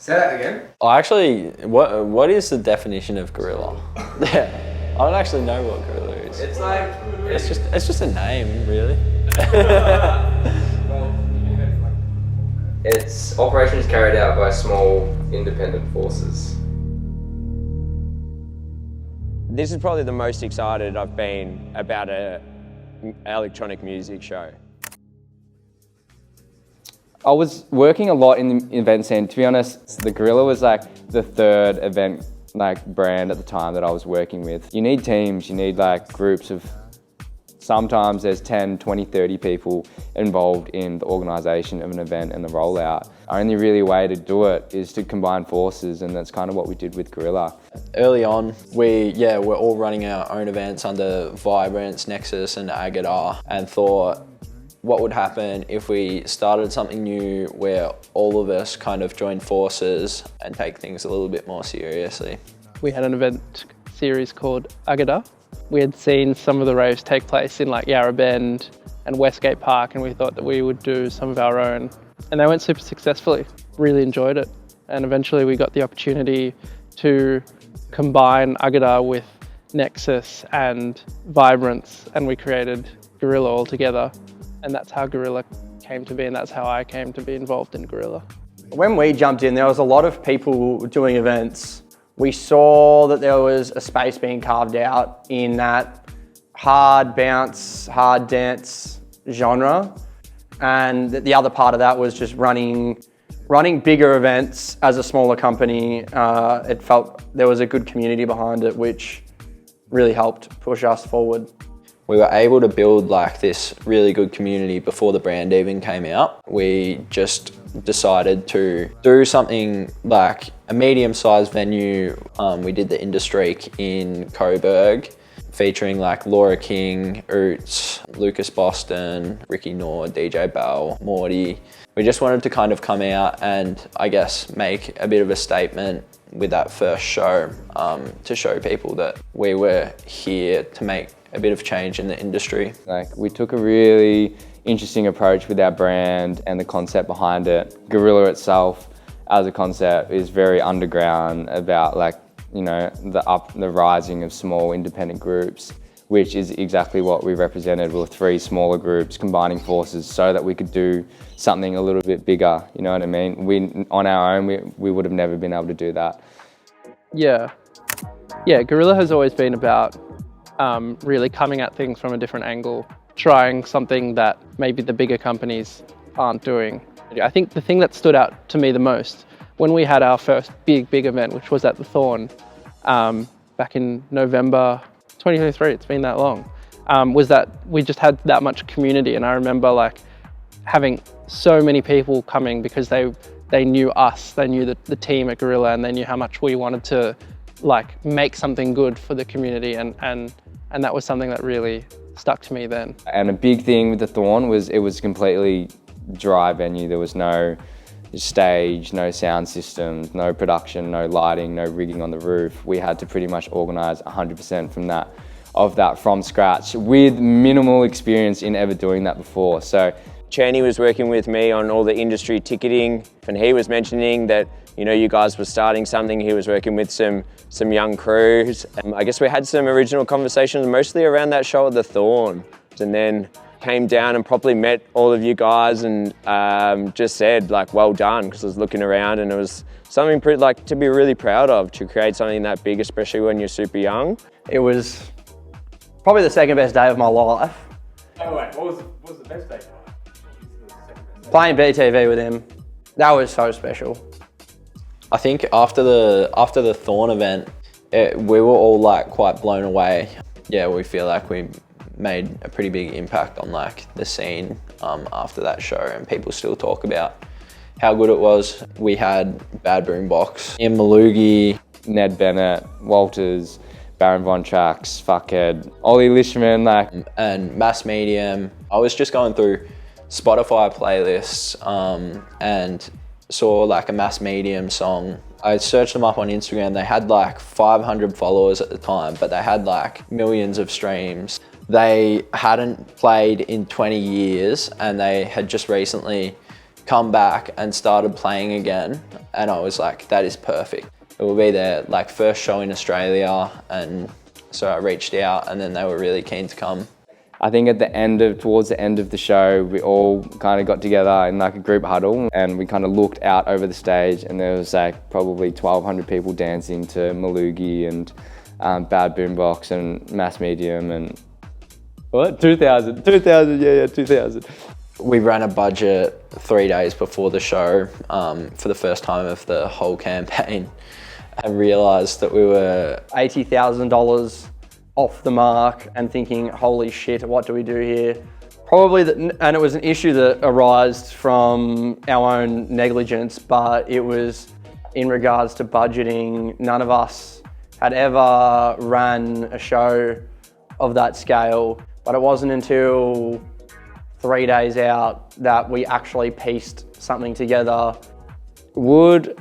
Say that again. Oh, actually, what is the definition of guerrilla? Yeah, I don't actually know what guerrilla is. It's like It's just a name, really. it's operations carried out by small independent forces. This is probably the most excited I've been about an electronic music show. I was working a lot in the event scene. To be honest, the Guerrilla was like the third event brand at the time that I was working with. You need teams, you need like groups of, sometimes there's 10, 20, 30 people involved in the organisation of an event and the rollout. Our only really way to do it is to combine forces, and that's kind of what we did with Guerrilla. Early on, we're all running our own events under Vibrance, Nexus and AKEYLAH, and thought, what would happen if we started something new where all of us kind of joined forces and take things a little bit more seriously? We had an event series called AKEYLAH. We had seen some of the raves take place in like Yarra Bend and Westgate Park, and we thought that we would do some of our own. And they went super successfully, really enjoyed it. And eventually we got the opportunity to combine AKEYLAH with Nexus and Vibrance, and we created Guerrilla all together. And that's how Guerrilla came to be, and that's how I came to be involved in Guerrilla. When we jumped in, there was a lot of people doing events. We saw that there was a space being carved out in that hard bounce, hard dance genre. And the other part of that was just running bigger events as a smaller company. It felt there was a good community behind it, which really helped push us forward. We were able to build like this really good community before the brand even came out. We just decided to do something like a medium-sized venue. We did the Industreak in Coburg, featuring like Laura King, Oots, Lucas Boston, Ricky Nord, DJ Bell, Morty. We just wanted to kind of come out and I guess make a bit of a statement with that first show to show people that we were here to make a bit of change in the industry. Like, we took a really interesting approach with our brand and the concept behind it. Guerrilla itself as a concept is very underground, about like, you know, the rising of small independent groups, which is exactly what we represented with 3 smaller groups combining forces so that we could do something a little bit bigger, you know what I mean? On our own, we would have never been able to do that. Yeah, Guerrilla has always been about really coming at things from a different angle, trying something that maybe the bigger companies aren't doing. I think the thing that stood out to me the most when we had our first big event, which was at the Thorn back in November 2023, it's been that long, was that we just had that much community. And I remember like having so many people coming because they knew us, they knew the team at Guerrilla, and they knew how much we wanted to like make something good for the community, and that was something that really stuck to me then. And a big thing with the Thorn was it was a completely dry venue. There was no stage, no sound systems, no production, no lighting, no rigging on the roof. We had to pretty much organise 100% from scratch with minimal experience in ever doing that before. So Channy was working with me on all the industry ticketing, and he was mentioning that, you know, you guys were starting something. He was working with some young crews. I guess we had some original conversations, mostly around that show at the Thorn, and then came down and properly met all of you guys and just said like, well done, because I was looking around and it was something pretty, like, to be really proud of, to create something that big, especially when you're super young. It was probably the second best day of my life. Oh wait, what was the best day? Playing BTV with him, that was so special. I think after the Thorn event, we were all like quite blown away. Yeah, we feel like we made a pretty big impact on like the scene after that show, and people still talk about how good it was. We had Bad Boombox, Ian Malugi, Ned Bennett, Walters, Baron Von Trax, Fuckhead, Ollie Lishman, like, and Mass Medium. I was just going through Spotify playlists and saw like a Mass Medium song. I searched them up on Instagram. They had like 500 followers at the time, but they had like millions of streams. They hadn't played in 20 years and they had just recently come back and started playing again, and I was like, that is perfect. It will be their like first show in Australia, and so I reached out, and then they were really keen to come. I think towards the end of the show, we all kind of got together in like a group huddle, and we kind of looked out over the stage, and there was like probably 1,200 people dancing to Malugi and Bad Boombox and Mass Medium and what? 2,000, yeah, 2,000. We ran a budget 3 days before the show for the first time of the whole campaign, and realised that we were $80,000 off the mark and thinking, holy shit, what do we do here? Probably, and it was an issue that arose from our own negligence, but it was in regards to budgeting. None of us had ever ran a show of that scale, but it wasn't until 3 days out that we actually pieced something together. Would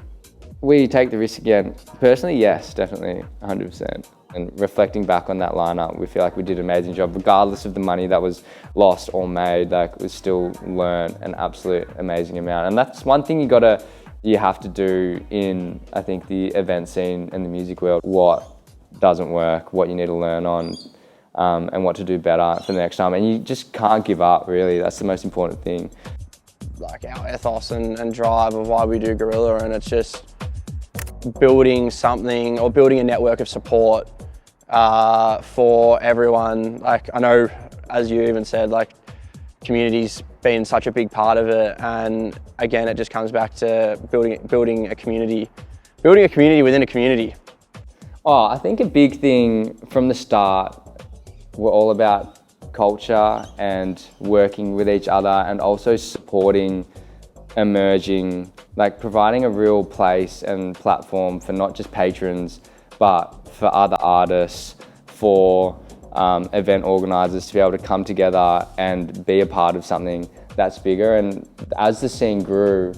we take the risk again? Personally, yes, definitely, 100%. And reflecting back on that lineup, we feel like we did an amazing job, regardless of the money that was lost or made. Like, we still learned an absolute amazing amount. And that's one thing you have to do in, I think, the event scene and the music world. What doesn't work, what you need to learn on, and what to do better for the next time. And you just can't give up, really. That's the most important thing. Like our ethos and drive of why we do Guerrilla, and it's just building something or building a network of support for everyone. Like, I know, as you even said, like, community's been such a big part of it, and again, it just comes back to building a community within a community. Oh, I think a big thing from the start, we're all about culture and working with each other, and also supporting emerging, like providing a real place and platform for not just patrons, but for other artists, for event organisers to be able to come together and be a part of something that's bigger. And as the scene grew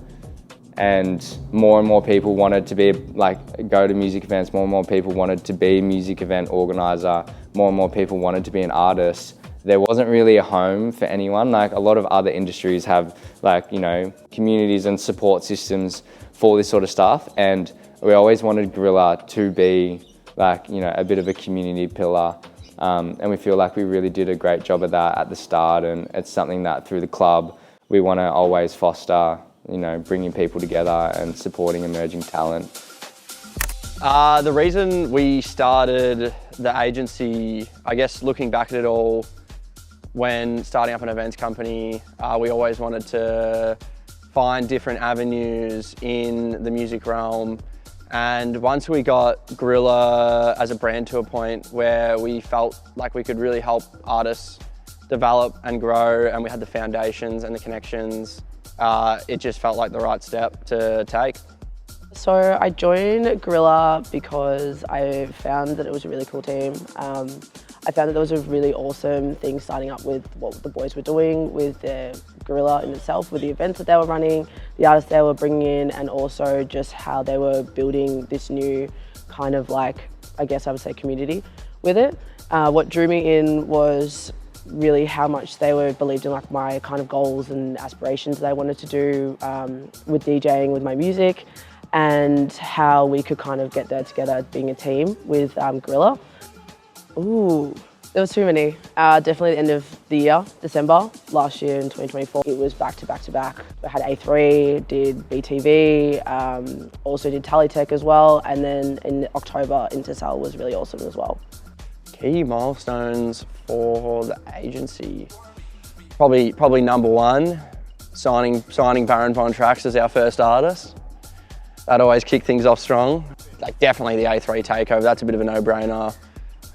and more people wanted to be go to music events, more and more people wanted to be a music event organiser, more and more people wanted to be an artist, there wasn't really a home for anyone. Like, a lot of other industries have, like, you know, communities and support systems for this sort of stuff, and we always wanted Guerrilla to be, like, you know, a bit of a community pillar, and we feel like we really did a great job of that at the start, and it's something that through the club we want to always foster, you know, bringing people together and supporting emerging talent. The reason we started the agency, I guess looking back at it all, when starting up an events company, we always wanted to find different avenues in the music realm. And once we got Guerrilla as a brand to a point where we felt like we could really help artists develop and grow, and we had the foundations and the connections, it just felt like the right step to take. So I joined Guerrilla because I found that it was a really cool team. I found that there was a really awesome thing starting up with what the boys were doing with their Guerrilla in itself, with the events that they were running, the artists they were bringing in, and also just how they were building this new kind of, like, I guess I would say, community with it. What drew me in was really how much they believed in, like, my kind of goals and aspirations that I wanted to do with DJing, with my music, and how we could kind of get there together being a team with Guerrilla. Ooh, there was too many. Definitely the end of the year, December, last year in 2024. It was back to back to back. I had A3, did BTV, also did Tally Tech as well, and then in October, Intercell was really awesome as well. Key milestones for the agency. Probably number one, signing Baron Von Tracks as our first artist. That always kicked things off strong. Like, definitely the A3 takeover, that's a bit of a no-brainer.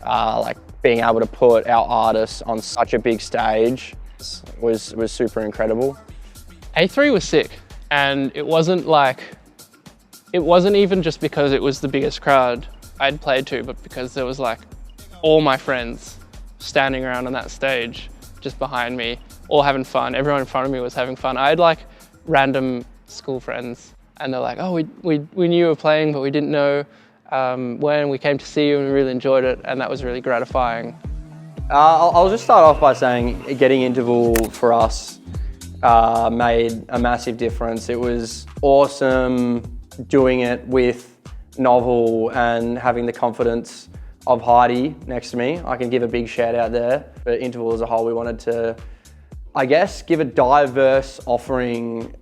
Like, being able to put our artists on such a big stage was super incredible. A3 was sick, and it wasn't even just because it was the biggest crowd I'd played to, but because there was, like, all my friends standing around on that stage just behind me, all having fun. Everyone in front of me was having fun. I had, like, random school friends, and they're like, oh, we knew you were playing, but we didn't know when. We came to see you and we really enjoyed it, and that was really gratifying. I'll just start off by saying Getting Interval for us made a massive difference. It was awesome doing it with Novel and having the confidence of Heidi next to me. I can give a big shout out there. But Interval as a whole, we wanted to, I guess, give a diverse offering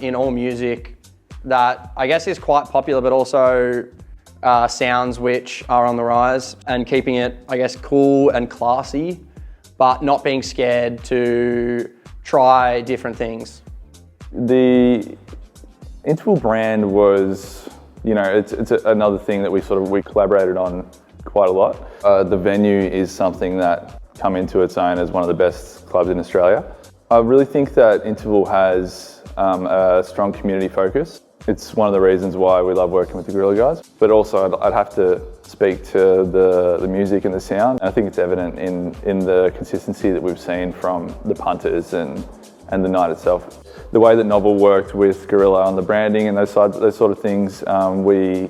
in all music that I guess is quite popular, but also sounds which are on the rise, and keeping it, I guess, cool and classy, but not being scared to try different things. The Interval brand was, you know, it's another thing that we collaborated on quite a lot. The venue is something that come into its own as one of the best clubs in Australia. I really think that Interval has a strong community focus. It's one of the reasons why we love working with the Guerrilla guys. But also I'd have to speak to the music and the sound. I think it's evident in the consistency that we've seen from the punters and the night itself. The way that Novel worked with Guerrilla on the branding and those sort of things, we,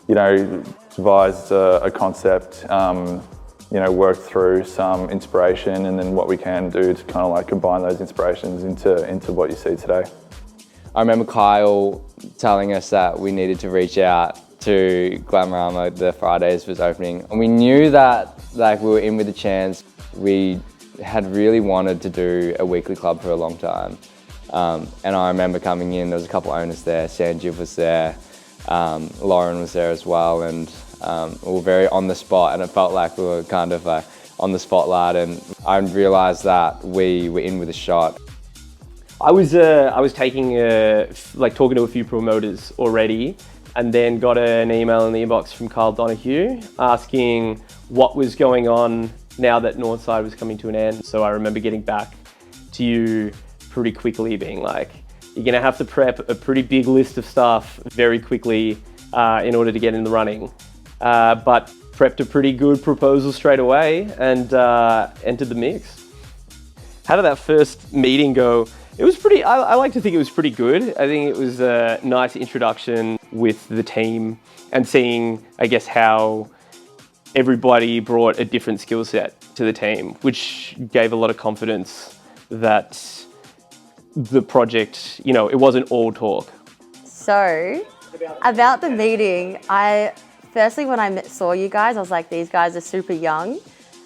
you know, devised a concept, you know, worked through some inspiration, and then what we can do to kind of like combine those inspirations into what you see today. I remember Kyle telling us that we needed to reach out to Glamorama. The Fridays was opening, and we knew that like we were in with a chance. We had really wanted to do a weekly club for a long time. And I remember coming in, there was a couple owners there, Sanjiv was there, Lauren was there as well, and we were very on the spot, and it felt like we were kind of on the spotlight, and I realised that we were in with a shot. I was taking talking to a few promoters already, and then got an email in the inbox from Donohue asking what was going on now that Northside was coming to an end. So I remember getting back to you pretty quickly, being like, you're gonna have to prep a pretty big list of stuff very quickly in order to get in the running. But prepped a pretty good proposal straight away and entered the mix. How did that first meeting go? It was pretty, I like to think it was pretty good. I think it was a nice introduction with the team and seeing, I guess, how everybody brought a different skill set to the team, which gave a lot of confidence that the project, you know, it wasn't all talk. So, about the meeting, firstly when I saw you guys, I was like, these guys are super young.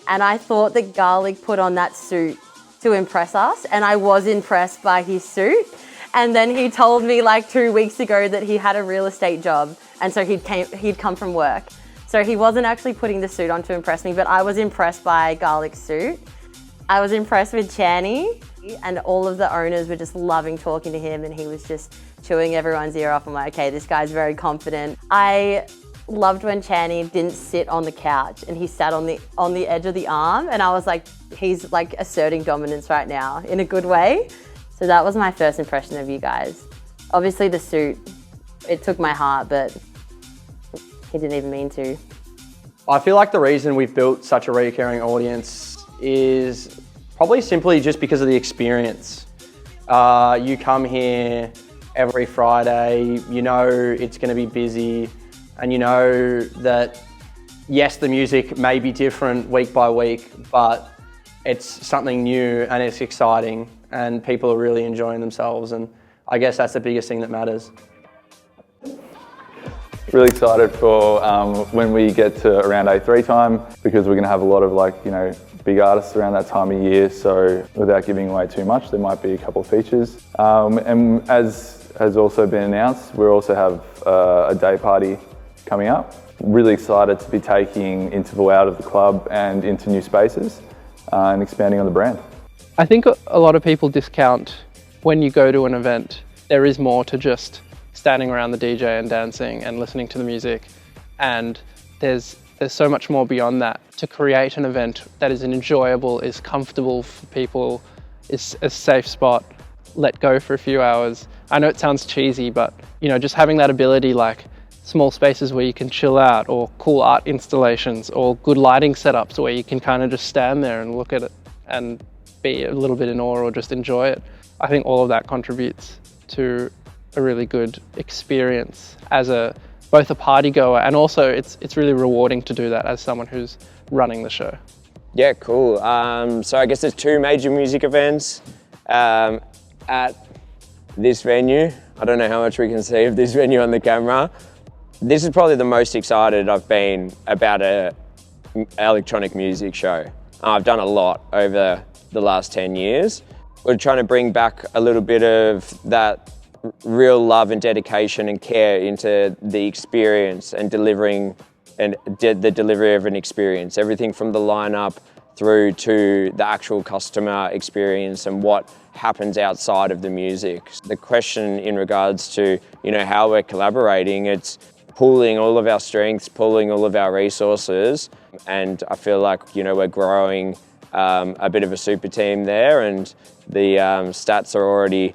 And I thought that Garlick put on that suit to impress us, and I was impressed by his suit. And then he told me like 2 weeks ago that he had a real estate job, and so he'd come from work. So he wasn't actually putting the suit on to impress me, but I was impressed by Garlick's suit. I was impressed with Channy, and all of the owners were just loving talking to him, and he was just chewing everyone's ear off. I'm like, okay, this guy's very confident. I loved when Channy didn't sit on the couch and he sat on the edge of the arm, and I was like, he's like asserting dominance right now in a good way. So that was my first impression of you guys. Obviously the suit, it took my heart, but he didn't even mean to. I feel like the reason we've built such a recurring audience is probably simply just because of the experience. You come here every Friday, you know it's going to be busy, and you know that, yes, the music may be different week by week, but it's something new and it's exciting and people are really enjoying themselves, and I guess that's the biggest thing that matters. Really excited for when we get to around A3 time, because we're going to have a lot of big artists around that time of year, so without giving away too much, there might be a couple of features. And as has also been announced, we also have a day party coming up. Really excited to be taking Interval out of the club and into new spaces and expanding on the brand. I think a lot of people discount when you go to an event, there is more to just standing around the DJ and dancing and listening to the music, and there's so much more beyond that. To create an event that is enjoyable, is comfortable for people, is a safe spot, let go for a few hours. I know it sounds cheesy, but you know, just having that ability, like small spaces where you can chill out, or cool art installations, or good lighting setups where you can kind of just stand there and look at it and be a little bit in awe or just enjoy it. I think all of that contributes to a really good experience as both a party goer, and also it's really rewarding to do that as someone who's running the show. Yeah, cool. So I guess there's 2 major music events. at this venue. I don't know how much we can see of this venue on the camera. This is probably the most excited I've been about a electronic music show. I've done a lot over the last 10 years. We're trying to bring back a little bit of that real love and dedication and care into the experience and delivering and the delivery of an experience. Everything from the lineup through to the actual customer experience and what happens outside of the music. The question in regards to, you know, how we're collaborating, it's pooling all of our strengths, pooling all of our resources, and I feel like, you know, we're growing a bit of a super team there, and the stats are already,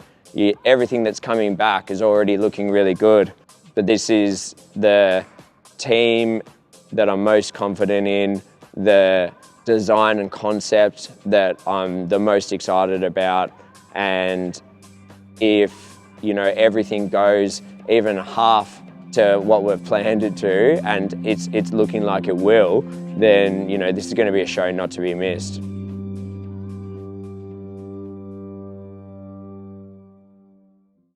everything that's coming back is already looking really good. But this is the team that I'm most confident in, the design and concept that I'm the most excited about, and if, you know, everything goes even half to what we've planned it to, and it's looking like it will, then, you know, this is going to be a show not to be missed.